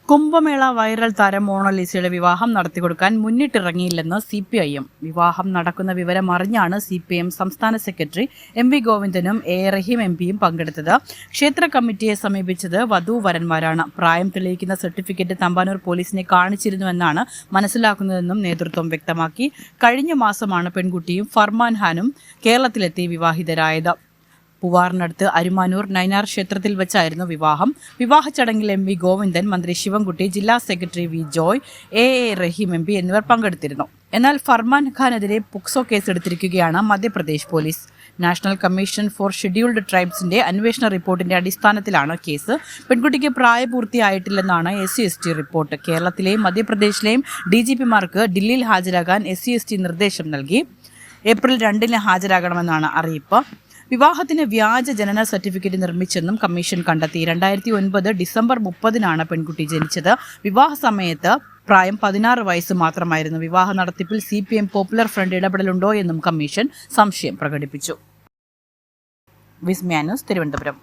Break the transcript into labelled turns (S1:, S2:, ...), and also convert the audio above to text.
S1: Kumbh Mela viral താരം മോണലിസയുടെ വിവാഹം നടത്തിക്കൊടുക്കാൻ മുന്നിട്ടിറങ്ങിയില്ലെന്ന് CPIM. വിവാഹം നടക്കുന്ന വിവരം അറിഞ്ഞാണ് CPIM സംസ്ഥാന സെക്രട്ടറി MV ഗോവിന്ദനും A. റഹീം MPയും പങ്കെടുത്തത്. ക്ഷേത്ര കമ്മിറ്റിയെ സമീപിച്ചത് വധൂവരന്മാരാണ്. പ്രായം തെളിയിക്കുന്ന സർട്ടിഫിക്കറ്റ് തമ്പാനൂർ പോലീസിനെ കാണിച്ചിരുന്നുവെന്നാണ് മനസ്സിലാക്കുന്നതെന്നും നേതൃത്വം വ്യക്തമാക്കി. കഴിഞ്ഞ മാസമാണ് പെൺകുട്ടിയും ഫർമാൻ ഖാനും കേരളത്തിലെത്തി വിവാഹിതരായത്. പൂവാറിനടുത്ത് അരുമാനൂർ നൈനാർ ക്ഷേത്രത്തിൽ വെച്ചായിരുന്നു വിവാഹം. വിവാഹ ചടങ്ങിൽ MV ഗോവിന്ദൻ, മന്ത്രി ശിവൻകുട്ടി, ജില്ലാ secretary V. Joy, A. Rahim MP എന്നിവർ പങ്കെടുത്തിരുന്നു. എന്നാൽ ഫർമാൻ ഖാനെതിരെ POCSO കേസെടുത്തിരിക്കുകയാണ് Madhya Pradesh police. National commission for scheduled ട്രൈബ്സിന്റെ അന്വേഷണ റിപ്പോർട്ടിന്റെ അടിസ്ഥാനത്തിലാണ് കേസ്. പെൺകുട്ടിക്ക് പ്രായപൂർത്തിയായിട്ടില്ലെന്നാണ് SC/ST റിപ്പോർട്ട്. കേരളത്തിലെയും മധ്യപ്രദേശിലെയും DGPമാർക്ക് ദില്ലിയിൽ ഹാജരാകാൻ SC/ST നിർദ്ദേശം നൽകി. ഏപ്രിൽ 2-ന് ഹാജരാകണമെന്നാണ് അറിയിപ്പ്. വിവാഹത്തിന് വ്യാജ ജനന സർട്ടിഫിക്കറ്റ് നിർമ്മിച്ചെന്നും കമ്മീഷൻ കണ്ടെത്തി. 2009 ഡിസംബർ 30-നാണ് പെൺകുട്ടി ജനിച്ചത്. വിവാഹ സമയത്ത് പ്രായം 16 വയസ്സ് മാത്രമായിരുന്നു. വിവാഹ നടത്തിപ്പിൽ CPM പോപ്പുലർ ഫ്രണ്ട് ഇടപെടലുണ്ടോ എന്നും കമ്മീഷൻ സംശയം പ്രകടിപ്പിച്ചു. വിസ്മയ ന്യൂസ്, തിരുവനന്തപുരം.